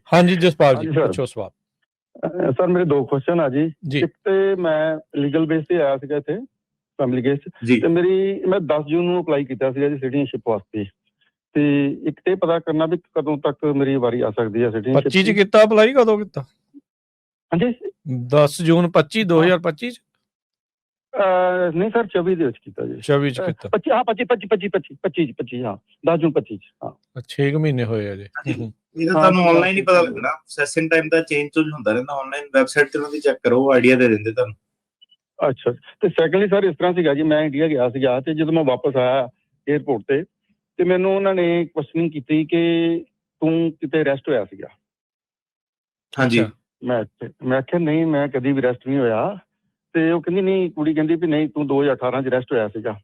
ਹਾਂਜੀ ਜਸਪਾਲ ਜੀ, ਹਾਂਜੀ ਸਰ। ਪੁੱਛੋ ਸਵਾਲ। ਸਰ ਮੇਰੇ ਦੋ ਕੁਐਸਚਨ ਆ ਜੀ। ਜੀ ਇੱਕ ਤੇ ਮੈਂ ਲੀਗਲ ਬੇਸ ਤੇ ਆਇਆ ਸੀਗਾ ਇੱਥੇ ਫੈਮਿਲੀ ਕੇਸ 'ਚ, ਜੀ ਤੇ ਮੈਂ 10 ਜੂਨ ਨੂੰ ਅਪਲਾਈ ਕੀਤਾ ਸੀਗਾ ਜੀ ਸਿਟੀਜ਼ਨਸ਼ਿਪ ਵਾਸਤੇ। ਤੇ ਇੱਕ ਤੇ ਪਤਾ ਕਰਨਾ ਵੀ ਕਦੋਂ ਤੱਕ ਮੇਰੀ ਵਾਰੀ ਆ ਸਕਦੀ ਹੈ 25 ਚ ਸਿਟੀਜ਼ਨਸ਼ਿਪ ਦੀ। ਕੀਤਾ ਅਪਲਾਈ, ਕਦੋਂ ਕੀਤਾ? ਹਾਂਜੀ 10 ਜੂਨ 25 2025 ਚ? ਨਹੀਂ ਸਰ 24 ਦੇ ਵਿੱਚ ਕੀਤਾ ਜੀ। 24 ਚ ਕੀਤਾ। 25 ਹਾਂ 25 ਹਾਂ 10 ਜੂਨ 25 ਹਾਂ। 6 ਮਹੀਨੇ ਹੋਏ ਆ ਜੀ। ਇਹਦਾ ਤੁਹਾਨੂੰ ਆਨਲਾਈਨ ਹੀ ਪਤਾ ਲੱਗਣਾ, ਸੈਸ਼ਨ ਟਾਈਮ ਦਾ ਚੇਂਜ ਚੂੰਜ ਹੁੰਦਾ ਰਹਿੰਦਾ, ਆਨਲਾਈਨ ਵੈਬਸਾਈਟ ਤੇ ਉਹਨਾਂ ਦੀ ਚੈੱਕ ਕਰੋ, ਆਈਡੀਆ ਦੇ ਦਿੰਦੇ ਤੁਹਾਨੂੰ। ਅੱਛਾ ਤੇ ਸੈਕੰਡਲੀ ਸਰ ਇਸ ਤਰ੍ਹਾਂ ਸੀਗਾ ਜੀ, ਮੈਂ ਇੰਡੀਆ ਗਿਆ ਸੀਗਾ ਤੇ ਜਦੋਂ ਮੈਂ ਵਾਪਸ ਆਇਆ 에ਅਰਪੋਰਟ ਤੇ ਮੈਨੂੰ ਉਹਨਾਂ ਨੇ ਕੁਐਸਚਨਿੰਗ ਕੀਤੀ ਕਿ ਤੂੰ ਕਿਤੇ ਅਰੈਸਟ ਹੋਇਆ ਸੀਗਾ। ਹਾਂਜੀ ਮੈਂ ਆਖਿਆ ਨਹੀਂ ਮੈਂ ਕਦੀ ਵੀ ਅਰੈਸਟ ਨਹੀਂ ਹੋਇਆ। ਤੇ ਉਹ ਕਹਿੰਦੀ ਨਹੀਂ, ਕੁੜੀ ਕਹਿੰਦੀ ਵੀ ਨਹੀਂ ਤੂੰ 2018 ਚ ਅਰੈਸਟ ਹੋਇਆ ਸੀਗਾ।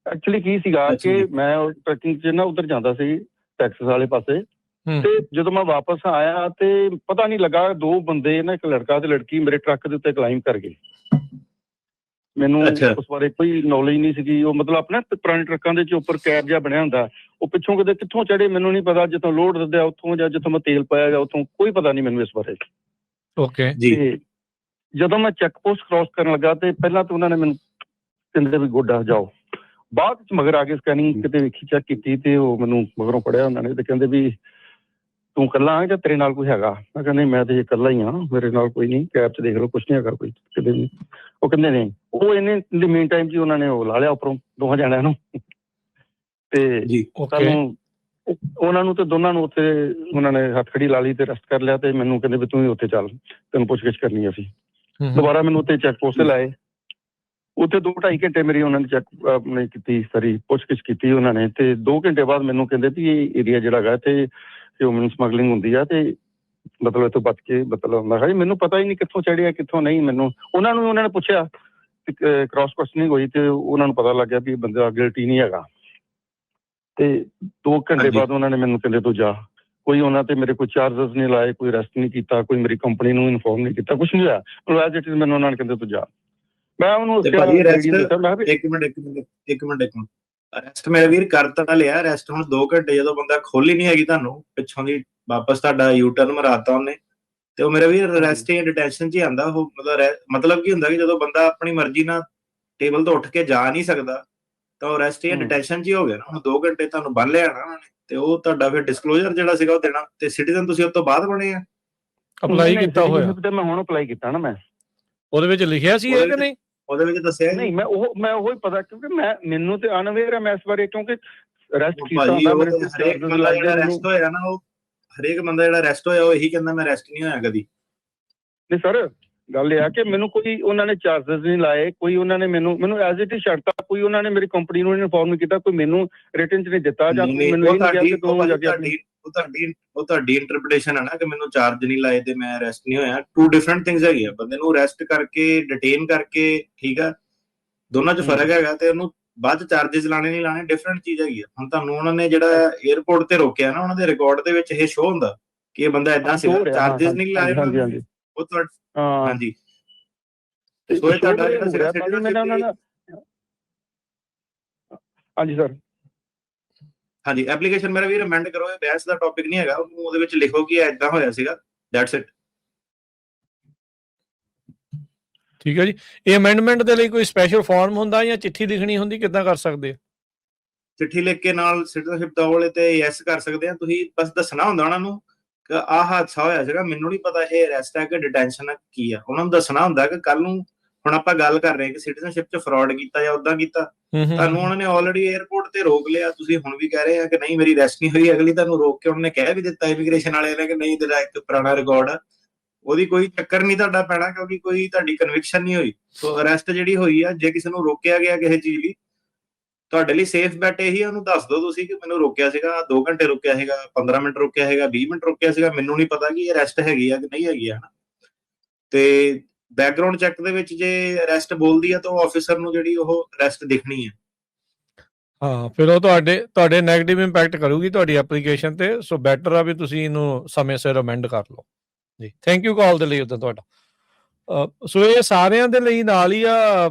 ਐਕਚੁਅਲੀ ਕੀ ਸੀਗਾ ਕਿ ਮੈਂ ਟਰੈਕਿੰਗ ਚ ਨਾ ਉੱਧਰ ਜਾਂਦਾ ਸੀ ਟੈਕਸਸ ਵਾਲੇ ਪਾਸੇ, ਤੇ ਜਦੋਂ ਮੈਂ ਵਾਪਸ ਆਇਆ ਤੇ ਪਤਾ ਨਹੀਂ ਲੱਗਾ ਦੋ ਬੰਦੇ ਨਾ, ਇੱਕ ਲੜਕਾ ਤੇ ਲੜਕੀ ਮੇਰੇ ਟਰੱਕ ਦੇ ਉੱਤੇ ਕਲਾਈਮ ਕਰ ਗਏ। ਮੈਨੂੰ ਉਸ ਬਾਰੇ ਕੋਈ ਨੌਲੇਜ ਨਹੀਂ ਸੀਗੀ। ਉਹ ਮਤਲਬ ਆਪਣੇ ਪੁਰਾਣੇ ਟਰੱਕਾਂ ਦੇ ਉੱਪਰ ਕੈਬ ਜਿਹਾ ਬਣਿਆ ਹੁੰਦਾ, ਉਹ ਪਿੱਛੋਂ ਕਿਤੇ ਕਿੱਥੋਂ ਚੜੇ ਮੈਨੂੰ ਨਹੀਂ ਪਤਾ, ਜਿੱਥੋਂ ਲੋਡ ਦਿੰਦੇ ਉੱਥੋਂ ਜਾਂ ਜਿੱਥੋਂ ਮੈਂ ਤੇਲ ਪਾਇਆ ਜਾਂ ਉੱਥੋਂ, ਕੋਈ ਪਤਾ ਨਹੀਂ ਮੈਨੂੰ ਇਸ ਬਾਰੇ। ਓਕੇ ਜੀ। ਤੇ ਜਦੋਂ ਮੈਂ ਚੈੱਕ ਪੋਸਟ ਕ੍ਰਾਸ ਕਰਨ ਲੱਗਾ ਤੇ ਪਹਿਲਾਂ ਤਾਂ ਉਹਨਾਂ ਨੇ ਮੈਨੂੰ ਕਹਿੰਦੇ ਵੀ ਗੋਡਾ ਜਾਓ, ਬਾਅਦ ਚ ਮਗਰ ਆ ਕੇ ਸਕੈਨਿੰਗ ਕਿਤੇ ਵੇਖੀ ਚੈੱਕ ਕੀਤੀ ਤੇ ਉਹ ਮੈਨੂੰ ਮਗਰੋਂ ਪੜਿਆ ਉਹਨਾਂ ਨੇ ਤੇ ਕਹਿੰਦੇ ਵੀ ਤੂੰ ਇਕੱਲਾ ਆ ਜਾਂ ਤੇਰੇ ਨਾਲ ਕੋਈ ਹੈਗਾ? ਮੈਂ ਕਹਿੰਦਾ ਨਹੀਂ ਮੈਂ ਤੇ ਇਕੱਲਾ ਹੀ ਹਾਂ, ਮੇਰੇ ਨਾਲ ਕੋਈ ਨਹੀਂ, ਕੈਬ ਚ ਦੇਖ ਲਓ ਕੁਛ ਨਹੀਂ ਹੈਗਾ ਕੋਈ ਕਿਤੇ ਨਹੀਂ। ਉਹ ਕਹਿੰਦੇ ਨਹੀਂ। ਉਹ ਇਹਨੇ ਦੀ ਮੇਨ ਟਾਈਮ ਜੀ ਉਹਨਾਂ ਨੇ ਉਹ ਲਾ ਲਿਆ ਉੱਪਰੋਂ ਦੋਹਾਂ ਜਣਿਆਂ ਨੂੰ, ਤੇ ਸਾਨੂੰ ਉਹਨਾਂ ਨੂੰ ਤੇ ਦੋਨਾਂ ਨੂੰ ਉੱਥੇ ਉਹਨਾਂ ਨੇ ਹੱਥਕੜੀ ਲਾ ਲਈ ਤੇ ਅਰੈਸਟ ਕਰ ਲਿਆ। ਤੇ ਮੈਨੂੰ ਕਹਿੰਦੇ ਵੀ ਤੂੰ ਹੀ ਉੱਥੇ ਚੱਲ, ਤੈਨੂੰ ਪੁੱਛਗਿੱਛ ਕਰਨੀ ਅਸੀਂ। ਦੁਬਾਰਾ ਮੈਨੂੰ ਉੱਥੇ ਚੈੱਕ ਪੋਸਟ ਤੇ ਲਾਏ, ਉੱਥੇ 2-2.5 ਘੰਟੇ ਮੇਰੀ ਉਹਨਾਂ ਨੇ ਚੈੱਕ ਆਪਣੀ ਕੀਤੀ, ਸਾਰੀ ਪੁੱਛਗਿੱਛ ਕੀਤੀ ਉਹਨਾਂ ਨੇ। ਤੇ 2 ਘੰਟੇ ਬਾਅਦ ਮੈਨੂੰ ਕਹਿੰਦੇ ਵੀ ਇਹ ਏਰੀਆ ਜਿਹੜਾ ਹੈਗਾ ਤੇ ਹਿਊਮਨ ਸਮਗਲਿੰਗ ਹੁੰਦੀ ਆ ਤੇ ਮਤਲਬ ਇੱਥੋਂ ਬਚ ਕੇ, ਮਤਲਬ ਮੈਂ ਕਿਹਾ ਜੀ ਮੈਨੂੰ ਪਤਾ ਹੀ ਨਹੀਂ ਕਿੱਥੋਂ ਚੜਿਆ ਕਿੱਥੋਂ ਨਹੀਂ। ਮੈਨੂੰ ਉਹਨਾਂ ਨੇ ਪੁੱਛਿਆ, ਕ੍ਰਾਸ ਕੁਐਸਚਨਿੰਗ ਹੋਈ ਤੇ ਉਹਨਾਂ ਨੂੰ ਪਤਾ ਲੱਗ ਗਿਆ ਵੀ ਬੰਦਾ ਗਿਲਟੀ ਨਹੀਂ ਹੈਗਾ। ਤੇ 2 ਘੰਟੇ ਬਾਅਦ ਉਹਨਾਂ ਨੇ ਮੈਨੂੰ ਕਹਿੰਦੇ ਤੂੰ ਜਾ। ਕੋਈ ਉਹਨਾਂ ਤੇ ਮੇਰੇ ਕੋਈ ਚਾਰਜਸ ਨਹੀਂ ਲਾਏ, ਕੋਈ ਅਰੈਸਟ ਨਹੀਂ ਕੀਤਾ, ਕੋਈ ਮੇਰੀ ਕੰਪਨੀ ਨੂੰ ਇਨਫੋਰਮ ਨਹੀਂ ਕੀਤਾ, ਕੁਛ ਨਹੀਂ ਹੋਇਆ। ਮੈਨੂੰ ਉਹਨਾਂ ਨੇ ਕਹਿੰਦੇ ਤੂੰ ਜਾ। ਮੈਂ ਉਹਨੂੰ ਇੱਕ ਮਿੰਟ ਅਰੈਸਟ ਮੇਰੇ ਵੀਰ ਕਰ ਤਾਂ ਲਿਆ, ਅਰੈਸਟ ਹੁਣ 2 ਘੰਟੇ ਜਦੋਂ ਬੰਦਾ ਖੋਲ ਹੀ ਨਹੀਂ ਹੈਗੀ ਤੁਹਾਨੂੰ ਪਿੱਛੋਂ ਦੀ, ਵਾਪਸ ਤੁਹਾਡਾ ਯੂ ਟਰਨ ਮਰਾਤਾ ਉਹਨੇ, ਤੇ ਉਹ ਮੇਰੇ ਵੀਰ ਅਰੈਸਟ ਜਾਂ ਡਿਟੈਂਸ਼ਨ ਚ ਹੀ ਆਂਦਾ ਉਹ। ਮਤਲਬ ਕੀ ਹੁੰਦਾ ਕਿ ਜਦੋਂ ਬੰਦਾ ਆਪਣੀ ਮਰਜ਼ੀ ਨਾਲ ਟੇਬਲ ਤੋਂ ਉੱਠ ਕੇ ਜਾ ਨਹੀਂ ਸਕਦਾ ਤਾਂ ਉਹ ਅਰੈਸਟ ਜਾਂ ਡਿਟੈਂਸ਼ਨ ਚ ਹੀ ਹੋ ਗਿਆ ਨਾ। ਹੁਣ 2 ਘੰਟੇ ਤੁਹਾਨੂੰ ਬੰਨ ਲਿਆ ਨਾ ਉਹਨਾਂ ਨੇ, ਤੇ ਉਹ ਤੁਹਾਡਾ ਫਿਰ ਡਿਸਕਲੋਜ਼ਰ ਜਿਹੜਾ ਸੀਗਾ ਉਹ ਦੇਣਾ। ਤੇ ਸਿਟੀਜ਼ਨ ਤੁਸੀਂ ਉਸ ਤੋਂ ਬਾਅਦ ਬਣੇ ਆ? ਅਪਲਾਈ ਕੀਤਾ ਹੋਇਆ ਮੈਂ ਹੁਣ ਅਪਲਾਈ ਕੀਤਾ ਨਾ। ਮੈਂ ਉਹਦੇ ਵਿੱਚ ਲਿਖਿਆ ਸੀ ਇਹ ਕਿ ਨਹੀਂ? ਉਹਦੇ ਵਿੱਚ ਦੱਸਿਆ ਨਹੀਂ, ਮੈਂ ਉਹ ਹੀ ਪਤਾ, ਕਿਉਂਕਿ ਮੈਨੂੰ ਤੇ ਅਨਅਵੇਅਰ ਹੈ ਮੈਂ ਇਸ ਬਾਰੇ, ਕਿਉਂਕਿ ਅਰੈਸਟ ਕੀਤਾ ਹੁੰਦਾ ਮੇਰੇ ਹਰੇਕ ਬੰਦਾ ਜਿਹੜਾ ਅਰੈਸਟ ਹੋਇਆ ਨਾ, ਉਹ ਹਰੇਕ ਬੰਦਾ ਜਿਹੜਾ ਅਰੈਸਟ ਹੋਇਆ ਉਹ ਇਹੀ ਕਹਿੰਦਾ ਮੈਂ ਅਰੈਸਟ ਨਹੀਂ ਹੋਇਆ ਕਦੀ। ਨਹੀਂ ਸਰ, ਗੱਲ ਇਹ ਆ ਕਿ ਮੈਨੂੰ ਕੋਈ ਉਹਨਾਂ ਨੇ ਚਾਰਜਸ ਨਹੀਂ ਲਾਏ, ਕੋਈ ਉਹਨਾਂ ਨੇ ਮੈਨੂੰ ਐਜ਼ ਇਟ ਇਜ਼ ਛੱਡਤਾ, ਕੋਈ ਉਹਨਾਂ ਨੇ ਮੇਰੀ ਕੰਪਨੀ ਨੂੰ ਇਨਫੋਰਮ ਨਹੀਂ ਕੀਤਾ, ਕੋਈ ਮੈਨੂੰ ਰਿਟਨ ਚ ਨਹੀਂ ਦਿੱਤਾ ਜਾਂ ਮੈਨੂੰ ਇਹ ਨਹੀਂ ਕਿਹਾ ਕਿ ਤੂੰ ਜਾ ਕੇ। ਉਹ ਤੁਹਾਡੀ ਇੰਟਰਪ੍ਰੀਟੇਸ਼ਨ ਹੈ ਨਾ ਕਿ ਮੈਨੂੰ ਚਾਰਜ ਨਹੀਂ ਲਾਏ ਤੇ ਮੈਂ ਅਰੈਸਟ ਨਹੀਂ ਹੋਇਆ। 2 ਡਿਫਰੈਂਟ ਥਿੰਗਸ ਹੈਗੀਆਂ। ਬੰਦੇ ਨੂੰ ਅਰੈਸਟ ਕਰਕੇ ਡਿਟੇਨ ਕਰਕੇ, ਠੀਕ ਆ, ਦੋਨਾਂ 'ਚ ਫਰਕ ਹੈਗਾ। ਤੇ ਉਹਨੂੰ ਬਾਅਦ 'ਚ ਚਾਰਜਸ ਲਾਣੇ ਨਹੀਂ ਲਾਣੇ ਡਿਫਰੈਂਟ ਚੀਜ਼ ਹੈਗੀ ਆ। ਹੁਣ ਤੁਹਾਨੂੰ ਉਹਨਾਂ ਨੇ ਜਿਹੜਾ 에ਅਰਪੋਰਟ ਤੇ ਰੋਕਿਆ ਨਾ, ਉਹਨਾਂ ਦੇ ਰਿਕਾਰਡ ਦੇ ਵਿੱਚ ਇਹ ਸ਼ੋ ਹੁੰਦਾ ਕਿ ਇਹ ਬੰਦਾ ਏਦਾਂ ਸੀਗਾ, ਚਾਰਜਸ ਨਹੀਂ ਲਾਏ ਉਹ ਤੁਹਾਡਾ। ਹਾਂਜੀ ਸੋ ਇਹ ਤੁਹਾਡਾ ਜਿਹੜਾ ਸੀਗਾ ਹਾਂਜੀ ਸਰ। ਹਾਂਜੀ ਐਪਲੀਕੇਸ਼ਨ ਮੇਰਾ ਵੀ ਅਮੈਂਡ ਕਰੋ, ਇਹ ਬਹਿਸ ਦਾ ਟੌਪਿਕ ਨਹੀਂ ਹੈਗਾ। ਉਹਨੂੰ ਉਹਦੇ ਵਿੱਚ ਲਿਖੋ ਕਿ ਏਦਾਂ ਹੋਇਆ ਸੀਗਾ, ਦੈਟਸ ਇਟ। ਠੀਕ ਹੈ ਜੀ। ਇਹ ਅਮੈਂਡਮੈਂਟ ਦੇ ਲਈ ਕੋਈ ਸਪੈਸ਼ਲ ਫਾਰਮ ਹੁੰਦਾ ਜਾਂ ਚਿੱਠੀ ਲਿਖਣੀ ਹੁੰਦੀ, ਕਿੱਦਾਂ ਕਰ ਸਕਦੇ ਆ? ਚਿੱਠੀ ਲਿਖ ਕੇ ਨਾਲ ਸਿਟੀਜ਼ਨਸ਼ਿਪ ਦਾ ਵਾਲੇ ਤੇ ਯੈਸ ਕਰ ਸਕਦੇ ਆ। ਤੁਸੀਂ ਬਸ ਦੱਸਣਾ ਹੁੰਦਾ ਉਹਨਾਂ ਨੂੰ ਕਿ ਆਹ ਹਾਦਸਾ ਹੋਇਆ ਸੀਗਾ, ਮੈਨੂੰ ਨਹੀਂ ਪਤਾ ਇਹ ਅਰੈਸਟ ਹੈ ਕਿ ਡਿਟੈਂਸ਼ਨ ਹੈ ਕੀ ਆ। ਉਹਨਾਂ ਨੂੰ ਦੱਸਣਾ ਹੁੰਦਾ ਕਿ ਕੱਲ ਨੂੰ ਹੁਣ ਆਪਾਂ ਗੱਲ ਕਰ ਰਹੇ ਕਿ ਸਿਟੀਜ਼ਨਸ਼ਿਪ 'ਚ ਫਰਾਡ ਕੀਤਾ ਜਾਂ ਉਦਾਂ ਕੀਤਾ, ਤੁਹਾਨੂੰ ਉਹਨਾਂ ਨੇ ਆਲਰੇਡੀ 에ਅਰਪੋਰਟ ਤੇ ਰੋਕ ਲਿਆ, ਤੁਸੀਂ ਹੁਣ ਵੀ ਕਹਿ ਰਹੇ ਆ ਕਿ ਨਹੀਂ ਮੇਰੀ ਅਰੈਸਟ ਨਹੀਂ ਹੋਈ। ਅਗਲੀ ਤੁਹਾਨੂੰ ਰੋਕ ਕੇ ਉਹਨਾਂ ਨੇ ਕਹਿ ਵੀ ਦਿੱਤਾ ਇਮੀਗ੍ਰੇਸ਼ਨ ਵਾਲਿਆਂ ਨੇ ਕਿ ਨਹੀਂ ਤੇਰਾ ਇੱਕ ਪੁਰਾਣਾ ਰਿਕਾਰਡ ਆ, ਉਹਦੀ ਕੋਈ ਚੱਕਰ ਨਹੀਂ ਤੁਹਾਡਾ ਪੈਣਾ ਕਿਉਂਕਿ ਕੋਈ ਤੁਹਾਡੀ ਕਨਵਿਕਸ਼ਨ ਨਹੀਂ ਹੋਈ। ਸੋ ਅਰੈਸਟ ਜਿਹੜੀ ਹੋਈ ਆ, ਜੇ ਕਿਸੇ ਨੂੰ ਰੋਕਿਆ ਗਿਆ ਕਿਸੇ ਚੀਜ਼ ਲਈ, ਤੁਹਾਡੇ ਲਈ ਸੇਫ ਬੈਟ ਇਹੀ ਆ, ਉਹਨੂੰ ਦੱਸ ਦਿਓ ਤੁਸੀਂ ਕਿ ਮੈਨੂੰ ਰੋਕਿਆ ਸੀਗਾ, 2 ਘੰਟੇ ਰੋਕਿਆ ਸੀਗਾ, 15 ਮਿੰਟ ਰੋਕਿਆ ਹੈਗਾ, 20 ਮਿੰਟ ਰੋਕਿਆ ਸੀਗਾ, ਮੈਨੂੰ ਨਹੀਂ ਪਤਾ ਕਿ ਅਰੈਸਟ ਹੈਗੀ ਆ ਕਿ ਨਹੀਂ ਹੈਗੀ ਆ। ਤੇ ਬੈਕਗਰਾਉਂਡ ਚੈੱਕ ਦੇ ਵਿੱਚ ਜੇ ਅਰੈਸਟ ਬੋਲਦੀ ਆ ਤਾਂ ਉਹ ਆਫੀਸਰ ਨੂੰ ਜਿਹੜੀ ਉਹ ਅਰੈਸਟ ਦਿਖਣੀ ਹੈ। ਹਾਂ, ਫਿਰ ਉਹ ਤੁਹਾਡੇ ਨੈਗੇਟਿਵ ਇੰਪੈਕਟ ਕਰੂਗੀ ਤੁਹਾਡੀ ਐਪਲੀਕੇਸ਼ਨ ਤੇ। ਸੋ ਬੈਟਰ ਆ ਵੀ ਤੁਸੀਂ ਇਹਨੂੰ ਸਮੇਂ ਸਿਰ ਅਮੈਂਡ ਕਰ ਲਓ ਜੀ। ਥੈਂਕ ਯੂ ਕਾਲ ਦੇ ਲਈ ਉੱਦਾਂ ਤੁਹਾਡਾ। ਸੋ ਇਹ ਸਾਰਿਆਂ ਦੇ ਲਈ ਨਾਲ ਹੀ ਆ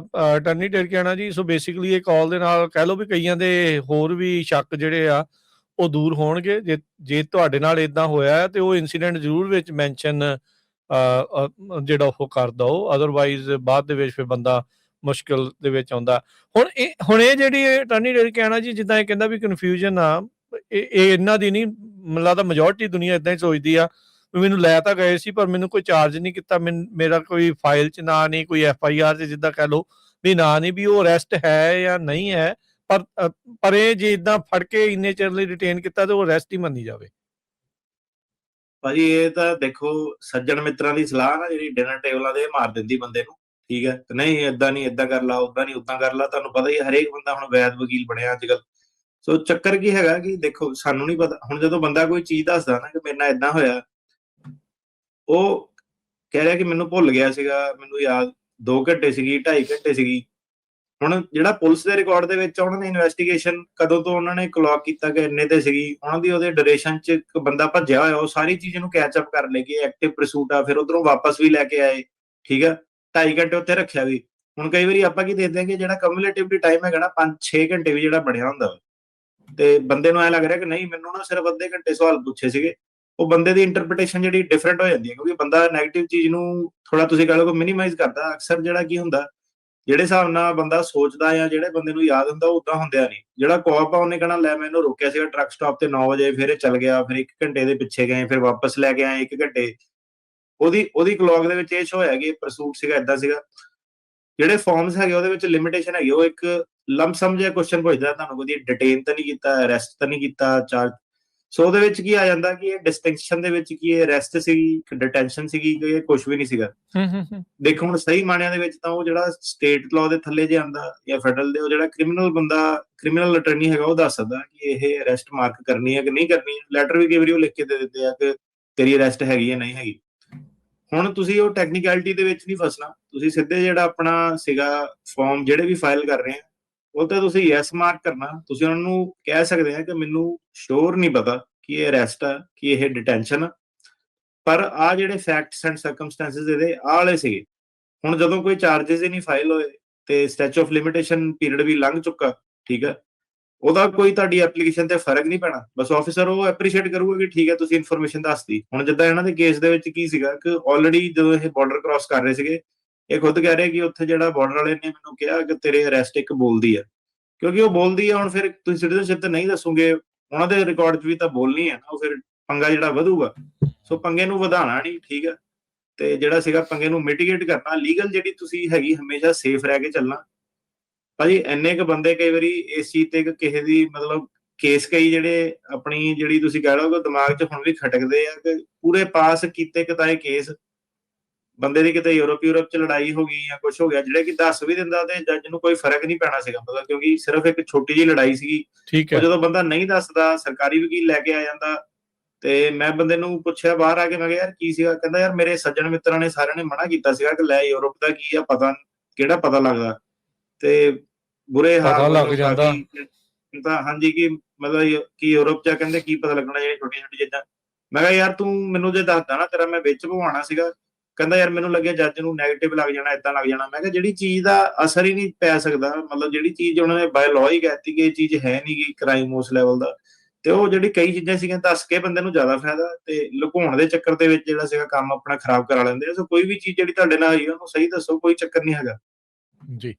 ਅਟਰਨੀ ਟਿਰਕਿਆਣਾ ਜੀ। ਸੋ ਬੇਸਿਕਲੀ ਇਹ ਕਾਲ ਦੇ ਨਾਲ ਕਹਿ ਲਓ ਵੀ ਕਈਆਂ ਦੇ ਹੋਰ ਵੀ ਸ਼ੱਕ ਜਿਹੜੇ ਆ ਉਹ ਦੂਰ ਹੋਣਗੇ। ਜੇ ਤੁਹਾਡੇ ਨਾਲ ਇਦਾਂ ਹੋਇਆ ਹੈ ਤੇ ਉਹ ਇਨਸੀਡੈਂਟ ਜ਼ਰੂਰ ਵਿੱਚ ਮੈਂਸ਼ਨ ਜਿਹੜਾ ਉਹ ਕਰ ਦਿਓ, ਅਦਰਵਾਈਜ਼ ਬਾਅਦ ਦੇ ਵਿੱਚ ਫਿਰ ਬੰਦਾ ਮੁਸ਼ਕਿਲ ਦੇ ਵਿੱਚ ਆਉਂਦਾ। ਹੁਣ ਇਹ ਜਿਹੜੀ ਅਟਾਰਨੀ ਜਨਰਲ ਕਹਿਣਾ ਜੀ, ਜਿੱਦਾਂ ਇਹ ਕਹਿੰਦਾ ਵੀ ਕਨਫਿਊਜ਼ਨ ਆ, ਇਹ ਇਹਨਾਂ ਦੀ ਨਹੀਂ, ਮੈਨੂੰ ਲੱਗਦਾ ਮੈਜੋਰਟੀ ਦੁਨੀਆ ਇਦਾਂ ਹੀ ਸੋਚਦੀ ਆ ਵੀ ਮੈਨੂੰ ਲੈ ਤਾਂ ਗਏ ਸੀ ਪਰ ਮੈਨੂੰ ਕੋਈ ਚਾਰਜ ਨਹੀਂ ਕੀਤਾ, ਮੇਰਾ ਕੋਈ ਫਾਈਲ 'ਚ ਨਾਂ ਨਹੀਂ, ਕੋਈ FIR 'ਚ ਜਿੱਦਾਂ ਕਹਿ ਲਓ ਵੀ ਨਾਂ ਨਹੀਂ, ਵੀ ਉਹ ਅਰੈਸਟ ਹੈ ਜਾਂ ਨਹੀਂ ਹੈ। ਪਰ ਇਹ ਜੇ ਇਦਾਂ ਫੜ ਕੇ ਇੰਨੇ ਚਿਰ ਲਈ ਡਿਟੇਨ ਕੀਤਾ ਤੇ ਉਹ ਅਰੈਸਟ ਹੀ ਮੰਨੀ ਜਾਵੇ। ਭਾਜੀ ਇਹ ਤਾਂ ਦੇਖੋ ਸੱਜਣ ਮਿੱਤਰਾਂ ਦੀ ਸਲਾਹ ਨਾ ਜਿਹੜੀ ਡਿਨਰ ਟੇਬਲਾਂ ਤੇ ਮਾਰ ਦਿੰਦੀ ਬੰਦੇ ਨੂੰ, ਠੀਕ ਹੈ। ਨਹੀਂ ਏਦਾਂ ਨਹੀਂ, ਏਦਾਂ ਕਰ ਲਾ, ਉਦਾਂ ਨਹੀਂ ਉਦਾਂ ਕਰ ਲਾ। ਤੁਹਾਨੂੰ ਪਤਾ ਹੀ ਹਰੇਕ ਬੰਦਾ ਹੁਣ ਵੈਦ ਵਕੀਲ ਬਣਿਆ ਅੱਜ ਕੱਲ। ਸੋ ਚੱਕਰ ਕੀ ਹੈਗਾ ਕਿ ਦੇਖੋ ਸਾਨੂੰ ਨਹੀਂ ਪਤਾ। ਹੁਣ ਜਦੋਂ ਬੰਦਾ ਕੋਈ ਚੀਜ਼ ਦੱਸਦਾ ਨਾ ਕਿ ਮੇਰੇ ਨਾਲ ਏਦਾਂ ਹੋਇਆ, ਉਹ ਕਹਿ ਰਿਹਾ ਕਿ ਮੈਨੂੰ ਭੁੱਲ ਗਿਆ ਸੀਗਾ, ਮੈਨੂੰ ਯਾਦ 2 ਘੰਟੇ ਸੀਗੀ, 2.5 ਘੰਟੇ ਸੀਗੀ। ਹੁਣ ਜਿਹੜਾ ਪੁਲਿਸ ਦੇ ਰਿਕਾਰਡ ਦੇ ਵਿੱਚ ਉਹਨਾਂ ਨੇ ਇਨਵੈਸਟੀਗੇਸ਼ਨ ਕਦੋਂ ਤੋਂ ਉਹਨਾਂ ਨੇ ਕਲੌਕ ਕੀਤਾ ਕਿ ਇੰਨੇ ਤੇ ਸੀਗੀ, ਉਹਨਾਂ ਦੀ ਉਹਦੇ ਡਿਊਰੇਸ਼ਨ 'ਚ ਇੱਕ ਬੰਦਾ ਭੱਜਿਆ ਹੋਇਆ, ਉਹ ਸਾਰੀ ਚੀਜ਼ ਨੂੰ ਕੈਚ ਅਪ ਕਰ ਲੈ ਗਏ। ਐਕਟਿਵ ਪਰਸੂਟ ਆ, ਫਿਰ ਉਧਰੋਂ ਵਾਪਸ ਵੀ ਲੈ ਕੇ ਆਏ, ਠੀਕ ਆ। 2.5 ਘੰਟੇ ਉੱਥੇ ਰੱਖਿਆ ਵੀ। ਹੁਣ ਕਈ ਵਾਰੀ ਆਪਾਂ ਕੀ ਦੇਖਦੇ ਹਾਂ ਕਿ ਜਿਹੜਾ ਕਮਿਊਲੇਟਿਵਲੀ ਟਾਈਮ ਹੈਗਾ ਨਾ 5-6 ਘੰਟੇ ਵੀ ਜਿਹੜਾ ਬਣਿਆ ਹੁੰਦਾ ਤੇ ਬੰਦੇ ਨੂੰ ਐ ਲੱਗ ਰਿਹਾ ਕਿ ਨਹੀਂ ਮੈਨੂੰ ਨਾ ਸਿਰਫ ਅੱਧੇ ਘੰਟੇ ਸਵਾਲ ਪੁੱਛੇ ਸੀਗੇ। ਉਹ ਬੰਦੇ ਦੀ ਇੰਟਰਪ੍ਰੀਟੇਸ਼ਨ ਜਿਹੜੀ ਡਿਫਰੈਂਟ ਹੋ ਜਾਂਦੀ ਹੈ, ਕਿਉਂਕਿ ਬੰਦਾ ਨੈਗੇਟਿਵ ਚੀਜ਼ ਨੂੰ ਥੋੜਾ ਤੁਸੀਂ ਕਹ ਲਓ ਮਿਨੀਮਾਈਜ਼ ਕਰਦਾ। ਅਕਸਰ ਜਿਹੜਾ ਕੀ ਹੁੰਦਾ, ਜਿਹੜੇ ਹਿਸਾਬ ਨਾਲ ਬੰਦਾ ਸੋਚਦਾ ਜਾਂ ਜਿਹੜੇ ਬੰਦੇ ਨੂੰ ਯਾਦ ਹੁੰਦਾ ਉਹ ਉਦਾਂ ਹੁੰਦਿਆ ਨਹੀਂ। ਜਿਹੜਾ ਕੋਪ ਆ ਉਹਨੇ ਕਹਿਣਾ ਲੈ ਮੈਨੂੰ ਰੋਕਿਆ ਸੀਗਾ ਟਰੱਕ ਸਟਾਪ ਤੇ 9 ਵਜੇ, ਫਿਰ ਇਹ ਚੱਲ ਗਿਆ, ਫਿਰ 1 ਘੰਟੇ ਦੇ ਪਿੱਛੇ ਗਏ, ਫਿਰ ਵਾਪਸ ਲੈ ਕੇ ਆਏ 1 ਘੰਟੇ। ਉਹਦੀ ਕਲੌਕ ਦੇ ਵਿੱਚ ਇਹ ਸ਼ੋ ਹੋਇਆ ਕਿ ਪਰਸੂਟ ਸੀਗਾ, ਏਦਾਂ ਸੀਗਾ। ਜਿਹੜੇ ਫਾਰਮਸ ਹੈਗੇ ਉਹਦੇ ਵਿੱਚ ਲਿਮਿਟੇਸ਼ਨ ਹੈਗੀ। ਉਹ ਇੱਕ ਲੰਮਸਮ ਜਿਹਾ ਕੁਐਸਚਨ ਪੁੱਛਦਾ, ਤੁਹਾਨੂੰ ਕਦੀ ਡਿਟੇਨ ਤਾਂ ਨਹੀਂ ਕੀਤਾ, ਅਰੈਸਟ ਤਾਂ ਨਹੀਂ ਕੀਤਾ, ਚਾਰਜ। ਸੋ ਉਹਦੇ ਵਿੱਚ ਕੀ ਆ ਜਾਂਦਾ ਕਿ ਇਹ ਡਿਸਟਿੰਕਸ਼ਨ ਦੇ ਵਿੱਚ ਕੀ ਇਹ ਅਰੈਸਟ ਸੀਗੀ, ਡਿਟੈਂਸ਼ਨ ਸੀਗੀ, ਕਿ ਇਹ ਕੁਝ ਵੀ ਨਹੀਂ ਸੀਗਾ। ਦੇਖੋ ਹੁਣ ਸਹੀ ਮਾਣਿਆਂ ਦੇ ਵਿੱਚ ਤਾਂ ਉਹ ਜਿਹੜਾ ਸਟੇਟ ਲਾਅ ਦੇ ਥੱਲੇ ਜੇ ਆਂਦਾ ਜਾਂ ਫੈਡਰਲ ਦੇ, ਉਹ ਜਿਹੜਾ ਕ੍ਰਿਮੀਨਲ ਅਟਰਨੀ ਹੈਗਾ ਉਹ ਦੱਸ ਸਕਦਾ ਕਿ ਇਹ ਅਰੈਸਟ ਮਾਰਕ ਕਰਨੀ ਹੈ ਕਿ ਨਹੀਂ ਕਰਨੀ। ਲੈਟਰ ਵੀ ਕਈ ਵਾਰੀ ਉਹ ਲਿਖ ਕੇ ਦੇ ਦਿੰਦੇ ਆ ਕਿ ਤੇਰੀ ਅਰੈਸਟ ਹੈਗੀ ਹੈ ਨਹੀਂ ਹੈਗੀ। ਹੁਣ ਤੁਸੀਂ ਉਹ ਟੈਕਨੀਕੈਲਿਟੀ ਦੇ ਵਿੱਚ ਨਹੀਂ ਫਸਣਾ। ਤੁਸੀਂ ਸਿੱਧੇ ਜਿਹੜਾ ਆਪਣਾ ਸੀਗਾ ਫਾਰਮ ਜਿਹੜੇ ਵੀ ਫਾਈਲ ਕਰ ਰਹੇ ਆ ਉਹ ਤੇ ਤੁਸੀਂ ਯੈਸ ਮਾਰਕ ਕਰਨਾ। ਤੁਸੀਂ ਉਹਨਾਂ ਨੂੰ ਕਹਿ ਸਕਦੇ ਆ ਕਿ ਮੈਨੂੰ ਸ਼ੋਰ ਨਹੀਂ ਪਤਾ ਕਿ ਇਹ ਅਰੈਸਟ ਆ ਕਿ ਇਹ ਡਿਟੈਂਸ਼ਨ ਆ, ਪਰ ਆ ਜਿਹੜੇ ਫੈਕਟਸ ਐਂਡ ਸਰਕਮਸਟੈਂਸਸ ਇਹਦੇ ਆਹ ਵਾਲੇ ਸੀਗੇ। ਹੁਣ ਜਦੋਂ ਕੋਈ ਚਾਰजेस ਹੀ ਨਹੀਂ ਫਾਈਲ ਹੋਏ ਤੇ ਸਟੈਚੂ ਆਫ ਲਿਮਿਟੇਸ਼ਨ ਪੀਰੀਅਡ ਵੀ ਲੰਘ ਚੁੱਕਾ, ਠੀਕ ਹੈ, ਉਹਦਾ ਕੋਈ ਤੁਹਾਡੀ ਐਪਲੀਕੇਸ਼ਨ ਤੇ ਫਰਕ ਨਹੀਂ ਪੈਣਾ। ਬਸ ਆਫੀਸਰ ਉਹ ਐਪਰੀਸ਼ੀਏਟ ਕਰੂਗਾ ਕਿ ਠੀਕ ਹੈ ਤੁਸੀਂ ਇਨਫੋਰਮੇਸ਼ਨ ਦੱਸਦੀ। ਹੁਣ ਜਿੱਦਾਂ ਇਹਨਾਂ ਦੇ ਕੇਸ ਦੇ ਵਿੱਚ ਕੀ ਸੀਗਾ ਕਿ ਆਲਰੇਡੀ ਜਦੋਂ ਇਹ ਬਾਰਡਰ ਕ੍ਰਾਸ ਕਰ ਰਹੇ ਸੀਗੇ, ਇਹ ਖੁਦ ਕਹਿ ਰਹੇ ਕਿ ਉੱਥੇ ਜਿਹੜਾ ਬਾਰਡਰ ਵਾਲੇ ਨੇ ਮੈਨੂੰ ਕਿਹਾ ਕਿ ਤੇਰੇ ਅਰੈਸਟ ਇੱਕ ਬੋਲਦੀ ਆ, ਕਿਉਂਕਿ ਉਹ ਬੋਲਦੀ ਆ। ਹੁਣ ਫਿਰ ਤੁਸੀਂ ਸਿਟੀਜ਼ਨਸ਼ਿਪ ਤੇ ਨਹੀਂ ਦੱਸੋਗੇ, ਉਹਨਾਂ ਦੇ ਰਿਕਾਰਡ 'ਚ ਵੀ ਤਾਂ ਬੋਲਣੀ ਹੈ ਨਾ, ਉਹ ਫਿਰ ਪੰਗਾ ਜਿਹੜਾ ਵਧੂਗਾ। ਸੋ ਪੰਗੇ ਨੂੰ ਵਧਾਉਣਾ ਨਹੀਂ, ਠੀਕ ਹੈ, ਤੇ ਜਿਹੜਾ ਸੀਗਾ ਪੰਗੇ ਨੂੰ ਮਿਟੀਗੇਟ ਕਰਨਾ। ਲੀਗਲ ਜਿਹੜੀ ਤੁਸੀਂ ਹੈਗੀ ਹਮੇਸ਼ਾ ਸੇਫ ਰਹਿ ਕੇ ਚੱਲਣਾ। ਭਾਜੀ ਇੰਨੇ ਕ ਬੰਦੇ ਕਈ ਵਾਰੀ ਇਸ ਚੀਜ਼ ਤੇ ਕਿਸੇ ਦੀ ਮਤਲਬ ਕੇਸ ਕਈ ਜਿਹੜੇ ਆਪਣੀ ਜਿਹੜੀ ਤੁਸੀਂ ਕਹਿ ਲਓ ਕਿ ਦਿਮਾਗ 'ਚ ਹੁਣ ਵੀ ਖਟਕਦੇ ਆ ਕਿ ਪੂਰੇ ਪਾਸ ਕੀਤੇ ਕਿਤਾਏ ਕੇਸ ਬੰਦੇ ਦੀ ਕਿਤੇ ਯੂਰਪ 'ਚ ਲੜਾਈ ਹੋ ਗਈ ਜਾਂ ਕੁਝ ਹੋ ਗਿਆ, ਜਿਹੜੇ ਕਿ ਦੱਸ ਵੀ ਦਿੰਦਾ ਤੇ ਜੱਜ ਨੂੰ ਕੋਈ ਫਰਕ ਨਹੀਂ ਪੈਣਾ ਸੀਗਾ, ਮਤਲਬ ਕਿਉਂਕਿ ਸਿਰਫ ਇੱਕ ਛੋਟੀ ਜਿਹੀ ਲੜਾਈ ਸੀਗੀ। ਠੀਕ ਉਹ ਹੈ। ਜਦੋਂ ਬੰਦਾ ਨਹੀਂ ਦੱਸਦਾ, ਸਰਕਾਰੀ ਵਕੀਲ ਲੈ ਕੇ ਆ ਜਾਂਦਾ। ਤੇ ਮੈਂ ਬੰਦੇ ਨੂੰ ਪੁੱਛਿਆ ਬਾਹਰ ਆ ਕੇ, ਮੈਂ ਕਿਹਾ ਯਾਰ ਕੀ ਸੀਗਾ? ਕਹਿੰਦਾ ਯਾਰ ਮੇਰੇ ਸੱਜਣ ਮਿੱਤਰਾਂ ਨੇ ਸਾਰਿਆਂ ਨੇ ਮਨਾ ਕੀਤਾ ਸੀਗਾ ਕਿ ਲੈ ਯੂਰਪ ਦਾ ਕੀ ਆ, ਪਤਾ ਕਿਹੜਾ ਪਤਾ ਲੱਗਦਾ। ਤੇ ਬੁਰੇ ਪਤਾ ਹਾਲ ਲੱਗ ਜਾਂਦਾ। ਤਾਂ ਹਾਂਜੀ ਕਿ ਮਤਲਬ ਕਿ ਯੂਰਪ 'ਚ ਕਹਿੰਦੇ ਕੀ ਪਤਾ ਲੱਗਣਾ ਜਿਹੜੀਆਂ ਛੋਟੀਆਂ ਛੋਟੀਆਂ ਚੀਜ਼ਾਂ। ਮੈਂ ਕਿਹਾ ਯਾਰ ਤੂੰ ਮੈਨੂੰ ਜੇ ਦੱਸਦਾ ਨਾ ਤੇਰਾ ਮੈਂ ਵਿੱਚ ਪਵਾਉਣਾ ਸੀਗਾ। ਕਹਿੰਦਾ ਯਾਰ ਮੈਨੂੰ ਲੱਗਿਆ ਜੱਜ ਨੂੰ ਨੈਗੇਟਿਵ ਲੱਗ ਜਾਣਾ, ਏਦਾਂ ਲੱਗ ਜਾਣਾ। ਮੈਂ ਕਿਹਾ ਜਿਹੜੀ ਚੀਜ਼ ਦਾ ਅਸਰ ਹੀ ਨਹੀਂ ਪੈ ਸਕਦਾ, ਮਤਲਬ ਜਿਹੜੀ ਚੀਜ਼ ਉਹਨਾਂ ਨੇ ਬਾਏ ਲਾਅ ਹੀ ਕਹਿਤੀ ਕਿ ਇਹ ਚੀਜ਼ ਹੈ ਨਹੀਂ ਗੀ ਕ੍ਰਾਈਮ ਉਸ ਲੈਵਲ ਦਾ, ਤੇ ਉਹ ਜਿਹੜੀ ਕਈ ਚੀਜ਼ਾਂ ਸੀਗੀਆਂ ਦੱਸ ਕੇ ਬੰਦੇ ਨੂੰ ਜ਼ਿਆਦਾ ਫਾਇਦਾ, ਤੇ ਲੁਕਾਉਣ ਦੇ ਚੱਕਰ ਦੇ ਵਿੱਚ ਜਿਹੜਾ ਸੀਗਾ ਕੰਮ ਆਪਣਾ ਖਰਾਬ ਕਰਾ ਲੈਂਦੇ ਆ। ਸੋ ਕੋਈ ਵੀ ਚੀਜ਼ ਜਿਹੜੀ ਤੁਹਾਡੇ ਨਾਲ ਹੋਈ ਉਹਨੂੰ ਸਹੀ ਦੱਸੋ, ਕੋਈ ਚੱਕਰ ਨਹੀਂ ਹੈਗਾ ਜੀ।